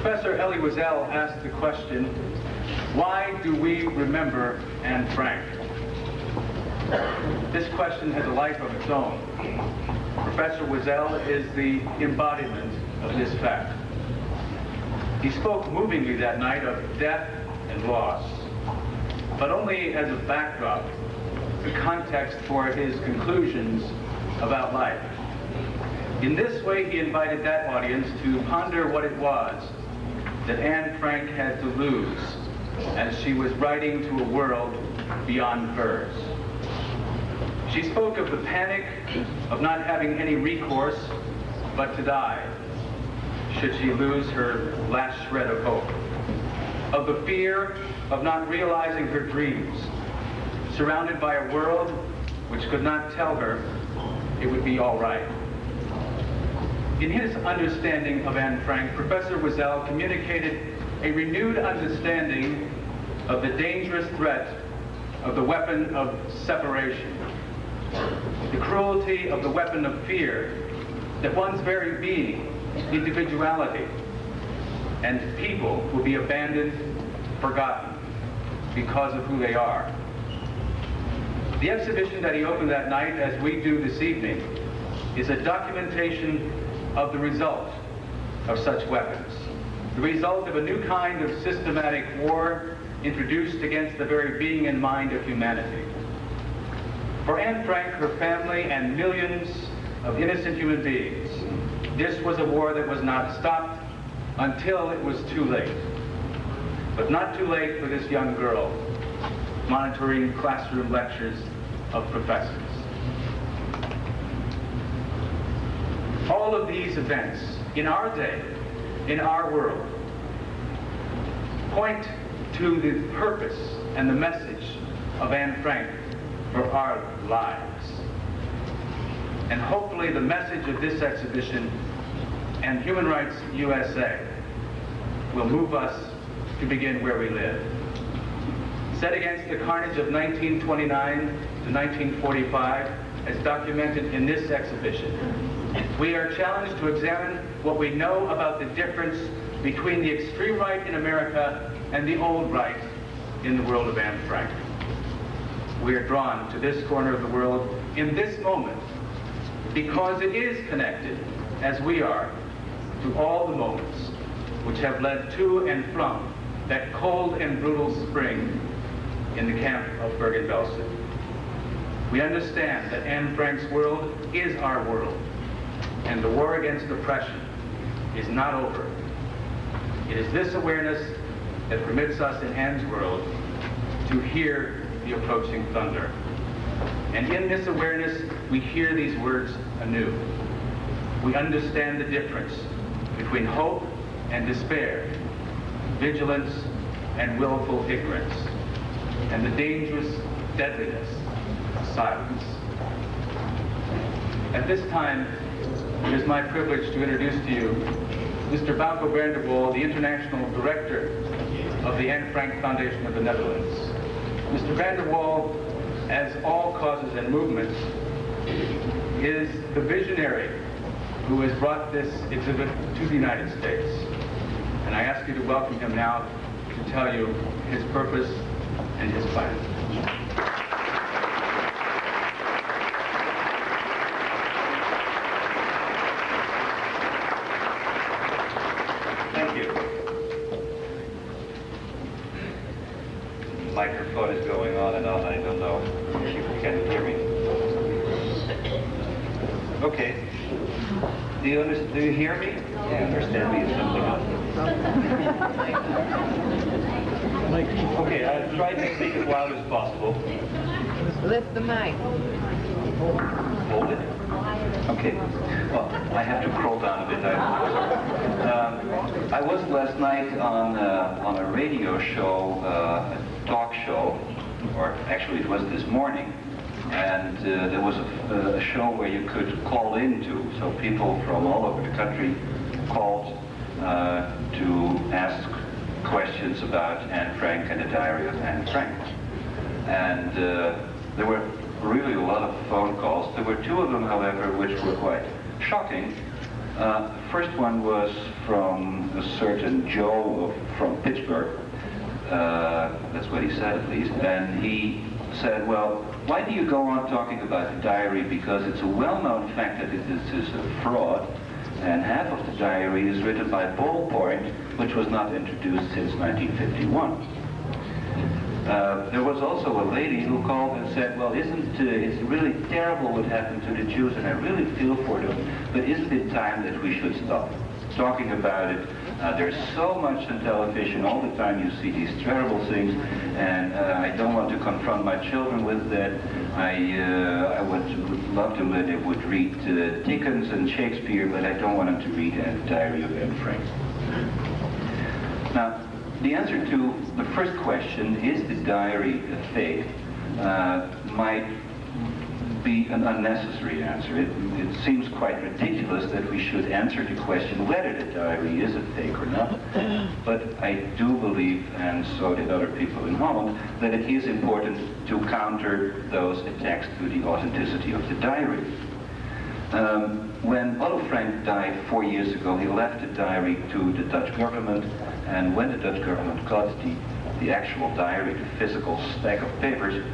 Professor Elie Wiesel asked the question, why do we remember Anne Frank? This question has a life of its own. Professor Wiesel is the embodiment of this fact. He spoke movingly that night of death and loss, but only as a backdrop, the context for his conclusions about life. In this way, he invited that audience to ponder what it was that Anne Frank had to lose as she was writing to a world beyond hers. She spoke of the panic of not having any recourse but to die, should she lose her last shred of hope. Of the fear of not realizing her dreams, surrounded by a world which could not tell her it would be all right. In his understanding of Anne Frank, Professor Wiesel communicated a renewed understanding of the dangerous threat of the weapon of separation, the cruelty of the weapon of fear, that one's very being, individuality, and people will be abandoned, forgotten, because of who they are. The exhibition that he opened that night, as we do this evening, is a documentation of the result of such weapons, the result of a new kind of systematic war introduced against the very being and mind of humanity. For Anne Frank, her family, and millions of innocent human beings, this was a war that was not stopped until it was too late. But not too late for this young girl monitoring classroom lectures of professors. All of these events in our day, in our world, point to the purpose and the message of Anne Frank for our lives. And hopefully the message of this exhibition and Human Rights USA will move us to begin where we live. Set against the carnage of 1929 to 1945, as documented in this exhibition, we are challenged to examine what we know about the difference between the extreme right in America and the old right in the world of Anne Frank. We are drawn to this corner of the world in this moment because it is connected, as we are, to all the moments which have led to and from that cold and brutal spring in the camp of Bergen-Belsen. We understand that Anne Frank's world is our world, and the war against oppression is not over. It is this awareness that permits us in Anne's world to hear the approaching thunder. And in this awareness, we hear these words anew. We understand the difference between hope and despair, vigilance and willful ignorance, and the dangerous deadliness of silence. At this time, it is my privilege to introduce to you Mr. Bauke Brandewol, the International Director of the Anne Frank Foundation of the Netherlands. Mr. Brandewol, as all causes and movements, is the visionary who has brought this exhibit to the United States. And I ask you to welcome him now to tell you his purpose and his plan. Thank you. The microphone is going on and on. I don't know if you can hear me. Okay. Do you hear me? Yeah, understand me is something else. Okay, I'll try to speak as loud as possible. Lift the mic. Hold it. Okay. Well, I have to crawl down a bit. I was last night on a radio show, a talk show, or actually it was this morning, and there was a show where you could call into, so people from all over the country called to ask questions about Anne Frank and the diary of Anne Frank. And there were really a lot of phone calls. There were two of them, however, which were quite shocking. first one was from a certain Joe from Pittsburgh. That's what he said, at least. And he said, well, why do you go on talking about the diary? Because it's a well-known fact that it is a fraud, and half of the diary is written by ballpoint, which was not introduced since 1951. There was also a lady who called and said, well, it's really terrible what happened to the Jews, and I really feel for them, but isn't it time that we should stop talking about it? There's so much on television, all the time you see these terrible things, and I don't want to confront my children with that. I would love them that they would read Dickens and Shakespeare, but I don't want them to read the Diary of Anne Frank. Now, the answer to the first question, is the diary a fake, might be an unnecessary answer. It seems quite ridiculous that we should answer the question whether the diary is a fake or not, but I do believe, and so did other people in Holland, that it is important to counter those attacks to the authenticity of the diary. When Otto Frank died 4 years ago, he left the diary to the Dutch government, and when the Dutch government got the actual diary, the physical stack of papers,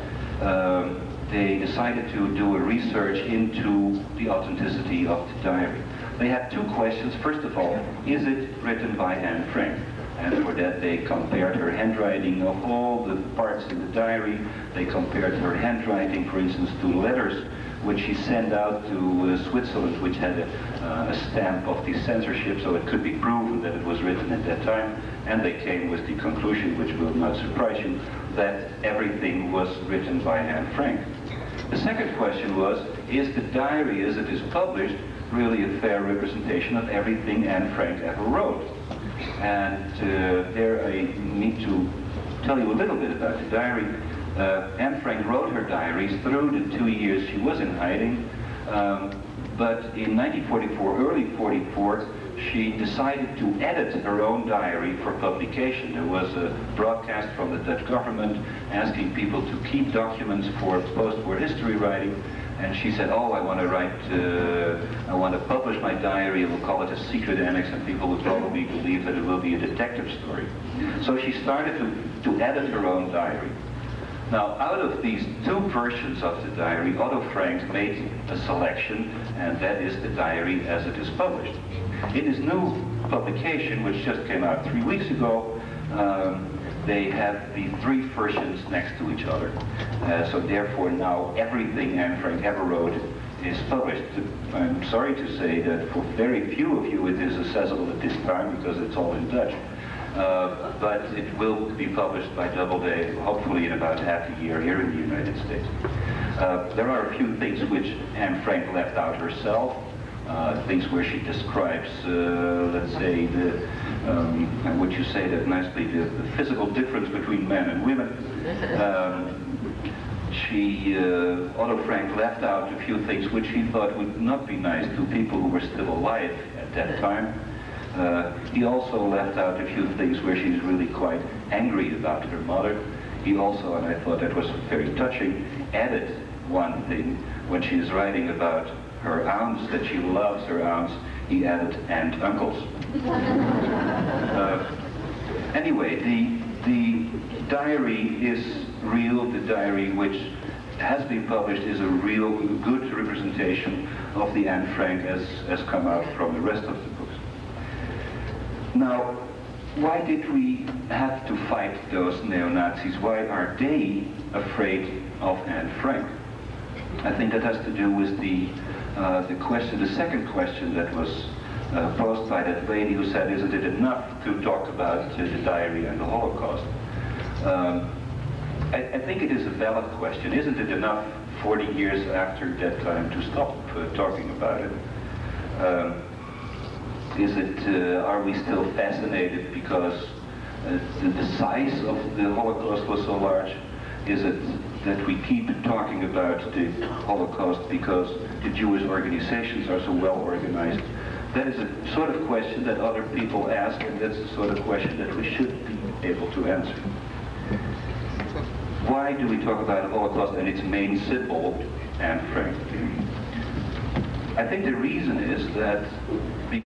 they decided to do a research into the authenticity of the diary. They had two questions. First of all, is it written by Anne Frank? And for that they compared her handwriting of all the parts in the diary. They compared her handwriting, for instance, to letters which she sent out to Switzerland, which had a stamp of the censorship, so it could be proven that it was written at that time. And they came with the conclusion, which will not surprise you, that everything was written by Anne Frank. The second question was, is the diary as it is published really a fair representation of everything Anne Frank ever wrote? And there I need to tell you a little bit about the diary. Anne Frank wrote her diaries through the 2 years she was in hiding, but in 1944, early 44, she decided to edit her own diary for publication. There was a broadcast from the Dutch government asking people to keep documents for post-war history writing, and she said, oh, I want to publish my diary, and we'll call it a secret annex, and people would probably believe that it will be a detective story. So she started to edit her own diary. Now, out of these two versions of the diary, Otto Frank made a selection, and that is the diary as it is published. In his new publication, which just came out 3 weeks ago, they have the three versions next to each other. So therefore now everything Anne Frank ever wrote is published. I'm sorry to say that for very few of you it is accessible at this time because it's all in Dutch. But it will be published by Doubleday, hopefully in about half a year here in the United States. There are a few things which Anne Frank left out herself, things where she describes, let's say, would you say that nicely, the physical difference between men and women. Otto Frank left out a few things which he thought would not be nice to people who were still alive at that time. He also left out a few things where she's really quite angry about her mother. He also, and I thought that was very touching, added one thing when she's writing about her aunts, that she loves her aunts. He added and uncles. Anyway, the diary is real. The diary which has been published is a real good representation of the Anne Frank as come out from the rest of the books. Now, why did we have to fight those neo-Nazis? Why are they afraid of Anne Frank? I think that has to do with the second question that was posed by that lady who said, isn't it enough to talk about the diary and the Holocaust? I think it is a valid question. Isn't it enough 40 years after that time to stop talking about it? Are we still fascinated because the size of the Holocaust was so large? Is it that we keep talking about the Holocaust because the Jewish organizations are so well organized? That is a sort of question that other people ask, and that's the sort of question that we should be able to answer. Why do we talk about the Holocaust and its main symbol, Anne Frank? I think the reason is that